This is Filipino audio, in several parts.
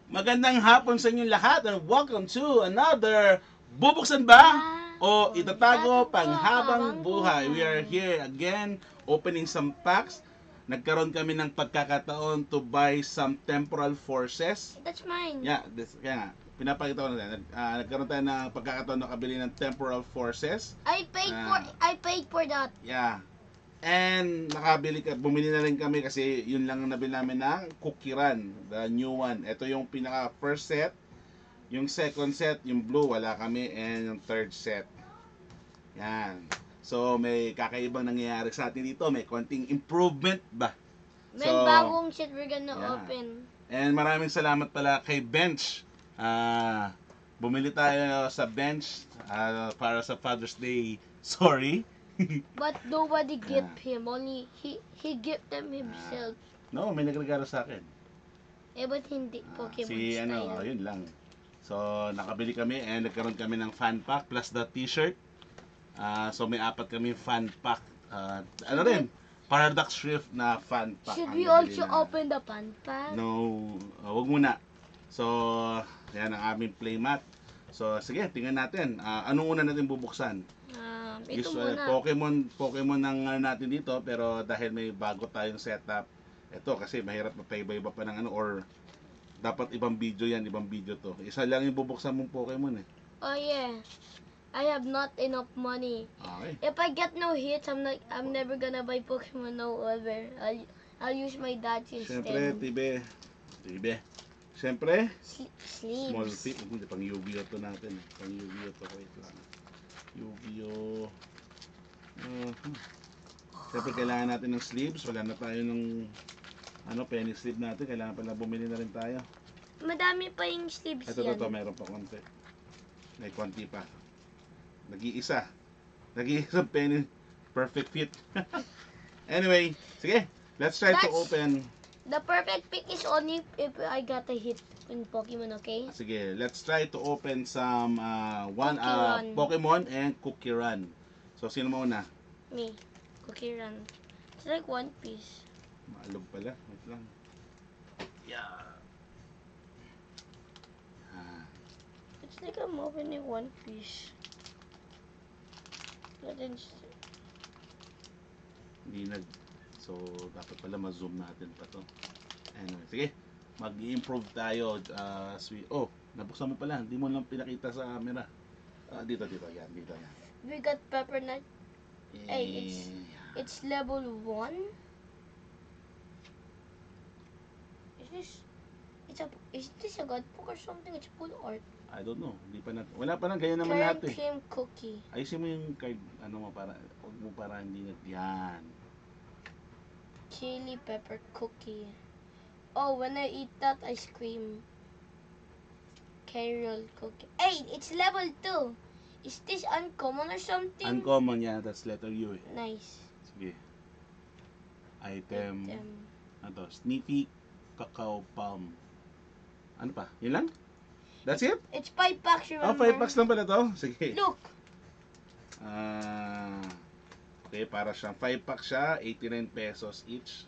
Magandang hapon sa inyong lahat and welcome to another Bubuksan ba? O itatago panghabang buhay. We are here again opening some packs. Nagkaroon kami ng pagkakataon to buy some temporal forces. That's mine. Yeah, kaya nga, pinapakita ko na nagkaroon tayo ng pagkakataon na kabili ng temporal forces. I paid for that. Yeah. And bumili na rin kami kasi yun lang ang nabili namin ng Cookie Run, the new one. Ito yung pinaka first set. Yung second set, yung blue, wala kami. And yung third set. Yan. So, may kakaibang nangyayari sa atin dito. May konting improvement ba? May bagong shit we're gonna open. And maraming salamat pala kay Bench. Bumili tayo sa Bench para sa Father's Day. Sorry. But nobody give him. Only he give them himself. No, may nagregalo sa akin. But hindi Pokemon si style. yun lang. So, nakabili kami and nagkaroon kami ng fan pack plus the t-shirt. So, may 4 kami fan pack. Paradox Shrift na fan pack. Should we also open the fan pack? No, wag muna. So, yan ang aming playmat. So, sige, tingnan natin. Anong una natin bubuksan? Ito Usually, muna. Pokemon ang natin dito, pero dahil may bago tayong setup, ito kasi mahirap na iba-iba pa ng or dapat ibang video to. Isa lang yung bubuksan mong Pokemon eh. Oh yeah. I have not enough money. Okay. If I get no hits, I'm never gonna buy Pokemon no other. I'll use my dad's instead. Siyempre, Tibe. Siyempre, Sleeves. small tip. Hindi, pang Yu-Gi-Oh to natin. Pang Yu-Gi-Oh to. Wait lang. Yu-Gi-Oh. Siyempre, kailangan natin ng sleeves. Wala na tayo ng penny sleeve natin. Kailangan pala bumili na rin tayo. Madami pa yung sleeves yan. Ito, meron pa konti. May konti pa. Nag-iisang penny. Perfect fit. Anyway, sige. Let's try to open. The perfect pick is only if I got a hit in Pokemon, okay? Sige, let's try to open some Pokemon and Cookie Run. So, sino muna? Me. Cookie Run. It's like One Piece. Maalog pala. Wait lang. Yeah. It's like I'm opening One Piece. But then, So, dapat pala ma-zoom natin pa to. Anyway, sige. Mag-i-improve tayo. Nabuksan mo pala. Hindi mo lang pinakita sa camera. Dito. Yan. we got Pepper Nut. Hey, it's level 1. Is this a god book or something? It's full art. I don't know. Wala pa na ganyan naman natin. Cream cookie. Ayusin mo yung card, huwag mo para hindi yan. Chili pepper cookie. Oh, when I eat that, I scream. Carol cookie. Hey, it's level 2. Is this uncommon or something? Uncommon, yeah. That's letter U eh. Nice. Sige. Item. Ano to? Sniffy Cacao Palm. Ano pa? Yun lang? That's it? It's 5 packs, remember? 5 packs lang pala to? Sige. Look! Okay, para siyang 5 packs siya. 89 pesos each.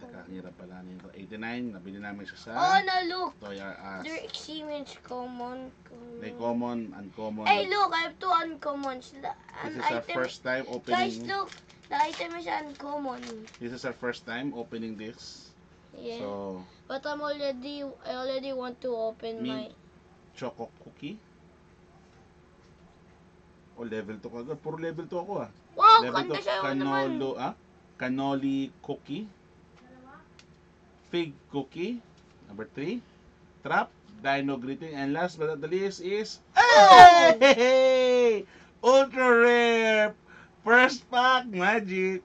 Teka, hirap pala nito. 89, nabili namin siya sa Oh, no, look! Toy R Us. They're extremely common. May common, uncommon. Hey, look! I have 2 uncommons. This is our first time opening. Guys, look! The item is uncommon. This is our first time opening this. Yeah. So, but I already want to open my choco cookie. Level 2 kagad. Puro level 2 ako Wow, level ganda siya naman. Cannoli cookie. Fig cookie. Number 3. Trap. Dino greeting. And last but not the least is ultra rare. First pack magic.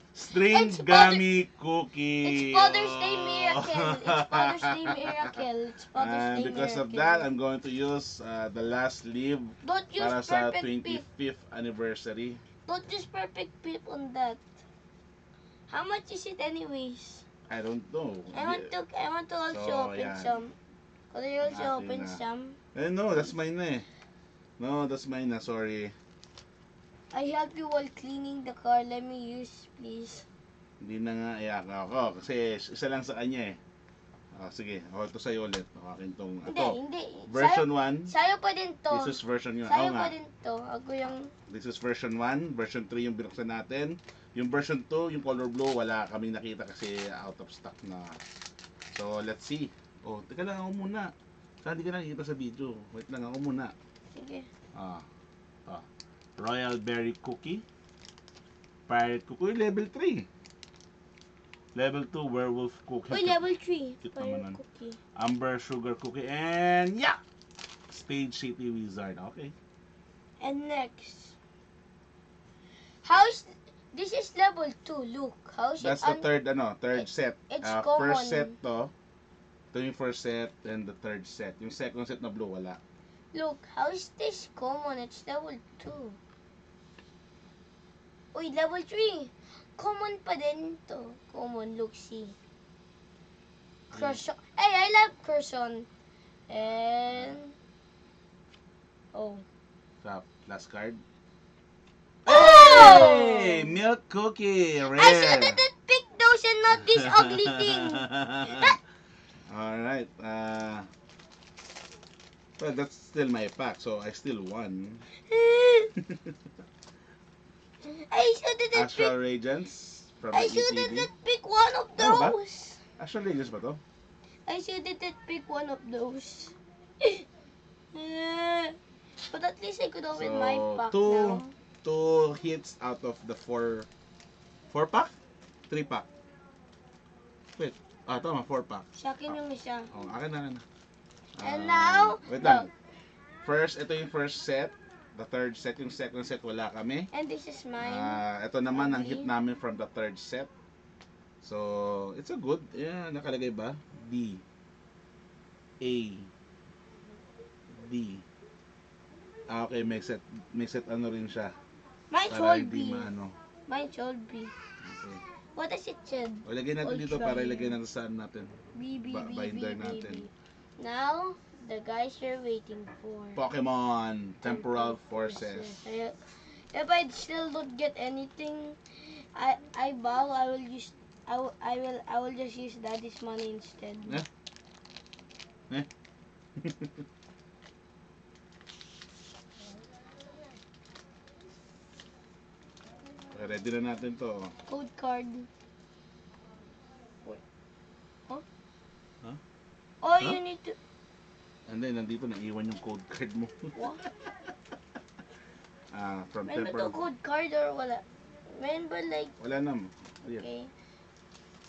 String gummy cookie. It's Father's Day miracle. It's Father's Day miracle. It's Father's Day because miracle. of that, I'm going to use the last sleeve Don't use para sa perfect pip. 25th anniversary. Don't use perfect pip on that. How much is it anyways? I don't know. I want to also open yan. some. Could I also Natin open na. some? No, that's mine na eh. No, that's mine na. Sorry. I help you while cleaning the car. Let me use, please. Hindi na nga iyak ako kasi isa lang sa kanya eh. Sige. Ito sa'yo ulit. Akin tong, Hindi, ito. hindi. Version 1. Sa'yo pa din to. This is version 1. Sa'yo pa din to. Ako yung... This is version 1. Version 3 yung binuksan natin. Yung version 2, yung color blue, wala kaming nakita kasi out of stock na. So, let's see. Teka lang ako muna. Saan hindi ka nakikita sa video? Wait lang ako muna. Sige. Royal Berry Cookie. Pirate Cookie. Level 3. Level 2, Werewolf Cookie. Uy, level 3. Cute naman nun. Cookie. Amber Sugar Cookie. And yeah! Stage City Wizard. Okay. And next. How's... This is level 2. Look. How's That's it... the third set. It's common. First set to. Ito yung first set and the third set. Yung second set na blue, wala. Look, how is this common? It's level 2. Uy, level 3. Common pa din to. Common, look, see. Crush. Hey, I love Crushon. And... Sa last card. Oh! Hey! Milk Cookie! Rare! I should have picked those and not this ugly thing. Alright. Well, that's still my pack, so I still won. I should have Astral picked... Radiance from I the should ETB. have picked one of Ano ba? those. Astral Radiance ba to? I should have picked one of those. But at least I could open my pack now. Two hits out of the four pack? 3 pack. Wait. Tama, 4 pack. Sa akin yung isa. Akin na. And now, wait lang. Ito yung first set. The third set, yung second set, wala kami. And this is mine. Ito naman ang hit namin from the third set. So, it's a good. Yeah, nakalagay ba? D. A. D. Okay, may set ano rin siya. Mine Para should hindi be. maano. Mine should be. Okay. What does it said? O, lagay natin dito Ultra para rare. ilagay natin saan natin. Binder natin. Now, the guys you're waiting for. Pokemon Temporal Forces. If I still don't get anything, I bow. I will just use Daddy's money instead. Eh? Ready na natin to. Code card. Wait. Huh? Huh? Oh, Huh? you need to. And then, nandito naiwan yung code card mo. What? From Meron ba Temporal. to code card or wala? Meron ba like, Wala naman. Ayan. okay.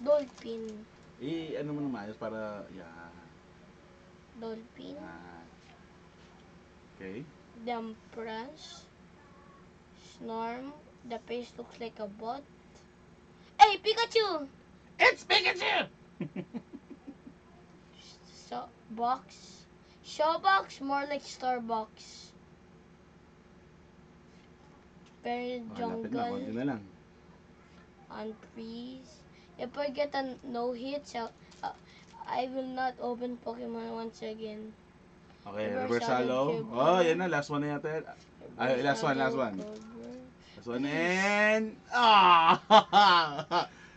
Dolphin. Ano mo naman, para, yeah. Dolphin. Okay. Dampras. Snorm. The face looks like a bot. Hey, Pikachu! It's Pikachu! So, box. Showbox, more like Starbucks. Very Lapit na, konti jungle. na lang. Unfreeze. If I get a no hit, I will not open Pokemon once again. Okay, Reversalo, Reversalo. Yan na, last one na yata. Ay, last one. Last one, and...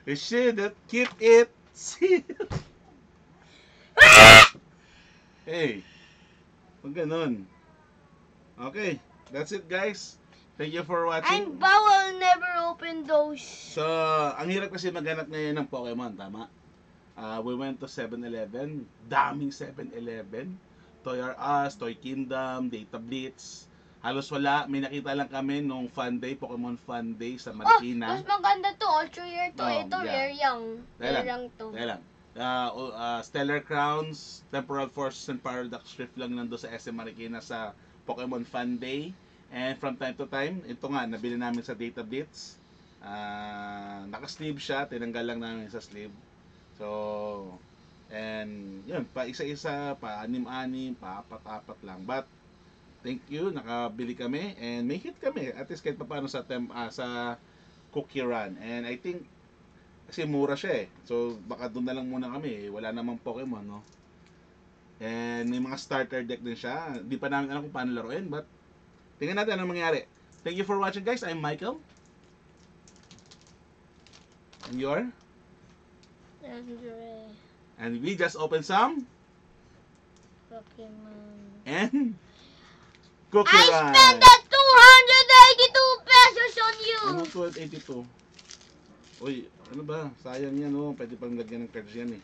You should keep it sealed. Hey, huwag ganun. Okay, that's it guys. Thank you for watching. I'm bow, I'll never open those. So, ang hirap kasi maghanap ngayon ng Pokemon, tama? We went to 7-Eleven. Daming 7-Eleven. Toy R Us, Toy Kingdom, Data Blitz. Halos wala. May nakita lang kami nung Fun Day, Pokemon Fun Day sa Marikina. Mas maganda to. Ultra rare to. Oh, Ito, yeah. rare young. Teka Rare young to. Teka lang. Stellar Crowns, Temporal Forces, and Paradox Rift lang nando sa SM Marikina sa Pokemon Fun Day. And from time to time, ito nga, nabili namin sa Data Blitz. Naka-sleeve siya, tinanggal lang namin sa sleeve. So, and yun, pa isa-isa, pa anim-anim, pa apat-apat lang. But, thank you, nakabili kami, and may hit kami. At least kahit pa paano sa Cookie Run. And I think, kasi mura siya eh. So, baka doon na lang muna kami. Wala namang Pokemon, no? And may mga starter deck din siya. Di pa namin alam kung paano laruin, but tingnan natin anong mangyari. Thank you for watching guys. I'm Michael. And you're? Andre. And we just opened some Pokemon. and Cookie I Run. spent the 282 pesos on you! Ano 1282? Uy, ano ba? Sayang yan, oh. Pwede pang lagyan ng cards yan, eh.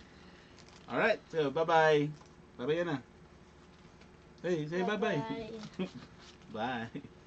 Alright, so bye-bye. Bye-bye yan, ah. Hey, say bye-bye. Bye-bye. Bye.